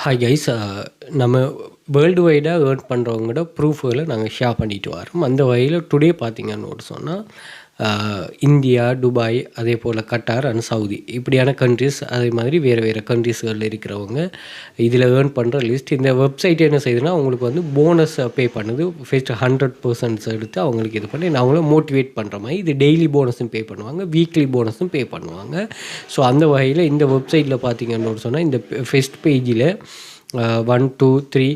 Hi guys. நம்ம world வைடாக earn பண்ணுறவங்களோட ப்ரூஃப்களை நாங்கள் share பண்ணிட்டு வரோம். அந்த வகையில் டுடே பார்த்தீங்கன்னு சொன்னால் இந்தியா, துபாய், அதே போல் கட்டார் அண்ட் சவுதி இப்படியான கண்ட்ரிஸ், அதே மாதிரி வேறு வேறு கண்ட்ரிஸ்களில் இருக்கிறவங்க இதில் ஏர்ன் பண்ணுற லிஸ்ட். இந்த வெப்சைட் என்ன செய்யுதுன்னா அவங்களுக்கு வந்து போனஸ் பே பண்ணுது. ஃபர்ஸ்ட் 100% எடுத்து அவங்களுக்கு இது பண்ணி அவங்கள மோட்டிவேட் பண்ணுற மாதிரி இது டெய்லி போனஸும் பே பண்ணுவாங்க, வீக்லி போனஸும் பே பண்ணுவாங்க. ஸோ அந்த வகையில் இந்த வெப்சைட்டில் பார்த்தீங்கன்னு சொன்னால் இந்த ஃபர்ஸ்ட் பேஜில் 1 2 3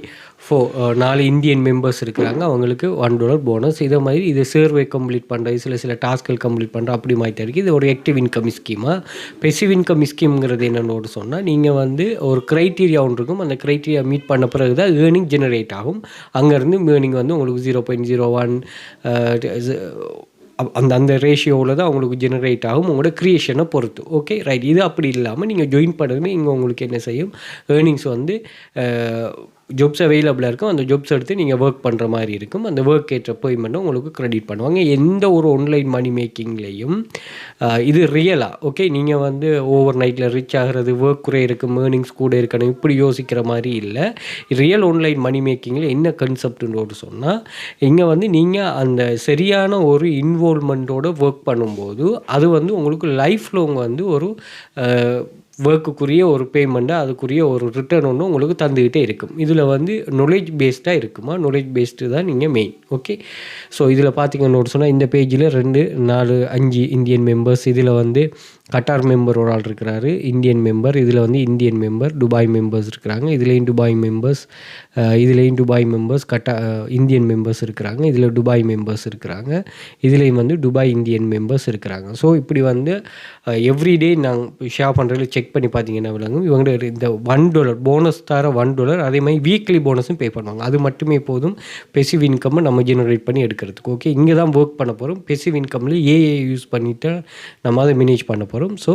4 4 இந்தியன் மெம்பர்ஸ் இருக்கிறாங்க. அவங்களுக்கு $1 போனஸ். இதே மாதிரி இது சர்வே கம்ப்ளீட் பண்ணுறது, சில டாஸ்க்கள் கம்ப்ளீட் பண்ணுற அப்படி மாதிரி இருக்குது. இது ஒரு ஆக்டிவ் இன்கம் ஸ்கீமாக. பெசிவ் இன்கம் ஸ்கீம்ங்கிறது என்னென்னு சொன்னால் நீங்கள் வந்து ஒரு க்ரைட்டீரியா ஒன்று இருக்கும். அந்த க்ரைட்டீரியா மீட் பண்ண பிறகு தான் ஏர்னிங் ஜெனரேட் ஆகும். அங்கேருந்து ஏர்னிங் வந்து உங்களுக்கு 0.01 அந்த ரேஷியோவில் தான் உங்களுக்கு ஜெனரேட் ஆகும், உங்களோட க்ரியேஷனை பொறுத்து. Okay right. இது அப்படி இல்லாமல் நீங்கள் ஜாயின் பண்ணுறது இங்கே உங்களுக்கு என்ன செய்யும், ஏர்னிங்ஸ் வந்து ஜாப்ஸ் அவைலபிளாக இருக்கும். அந்த ஜாப்ஸ் எடுத்து நீங்கள் ஒர்க் பண்ணுற மாதிரி இருக்கும். அந்த ஒர்க் ஏற்ற பேமெண்ட்டும் உங்களுக்கு க்ரெடிட் பண்ணுவாங்க. எந்த ஒரு ஆன்லைன் மணி மேக்கிங்லேயும் இது ரியலாக ஓகே நீங்கள் வந்து ஓவர் நைட்டில் ரிச் ஆகிறது, ஒர்க் குறைய இருக்கும், ஏர்னிங்ஸ் கூட இருக்கணும் இப்படி யோசிக்கிற மாதிரி இல்லை. ரியல் ஆன்லைன் மணி மேக்கிங்கில் என்ன கன்செப்ட்னு சொன்னால் இங்கே வந்து நீங்கள் அந்த சரியான ஒரு இன்வால்மெண்ட்டோடு ஒர்க் பண்ணும்போது அது வந்து உங்களுக்கு லைஃப்பில் உங்கள் வந்து ஒரு ஒர்க்குக்குரிய ஒரு பேமெண்ட்டு, அதுக்குரிய ஒரு ரிட்டர்ன் ஒன்று உங்களுக்கு தந்துக்கிட்டே இருக்கும். இதில் வந்து நாலேஜ் பேஸ்டாக இருக்குமா, நாலேஜ் பேஸ்டு தான் நீங்கள் மெயின். ஓகே. ஸோ இதில் பார்த்தீங்கன்னு சொன்னால் இந்த பேஜில் 2 4 5 இந்தியன் மெம்பர்ஸ், இதில் வந்து கட்டார் மெம்பர் ஒரு ஆள் இருக்கிறாரு, இந்தியன் மெம்பர், இதில் வந்து இந்தியன் மெம்பர், துபாய் மெம்பர்ஸ் இருக்கிறாங்க, இதுலேயும் துபாய் மெம்பர்ஸ், இதுலேயும் துபாய் மெம்பர்ஸ், இந்தியன் மெம்பர்ஸ் இருக்கிறாங்க, இதில் துபாய் மெம்பர்ஸ் இருக்கிறாங்க, இதுலேயும் வந்து துபாய் இந்தியன் மெம்பர்ஸ் இருக்கிறாங்க. ஸோ இப்படி வந்து எவ்ரிடே நாங்கள் ஷேர் பண்ணுறதுல செக் பண்ணி பார்த்தீங்கன்னா விளங்கும். இவங்க இந்த $1 போனஸ் தர $1, அதே மாதிரி வீக்லி போனஸும் பே பண்ணுவாங்க. அது மட்டுமே போதும் பெசிவ் இன்கம்மை நம்ம ஜெனரேட் பண்ணி எடுக்கிறதுக்கு. ஓகே, இங்கே தான் ஒர்க் பண்ண போகிறோம். பெசிவ் இன்கம்மில் ஏஐ யூஸ் பண்ணிவிட்டு நம்ம அதை மேனேஜ் பண்ண போகிறோம். ஸோ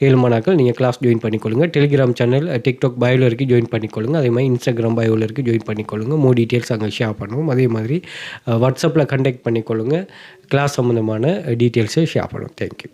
7 மணிக்கள் நீங்கள் கிளாஸ் ஜாயின் பண்ணிக்கொள்ளுங்கள். டெலிகிராம் சேனல், டிக்டாக் பயோவில் இருக்குது, ஜாயின் பண்ணிக்கொள்ளுங்கள். அதே மாதிரி இன்ஸ்டாகிராம் பயோவில் இருக்குது, ஜாயின் பண்ணிக்கொள்ளுங்கள். மோர் டீட்டெயில்ஸ் அங்கே ஷேர் பண்ணுவோம். அதே மாதிரி வாட்ஸ்அப்பில் கண்டெக்ட் பண்ணிக்கொள்ளுங்கள். கிளாஸ் சம்மந்தமான டீட்டெயில்ஸை ஷேர் பண்ணுவோம். தேங்க்யூ.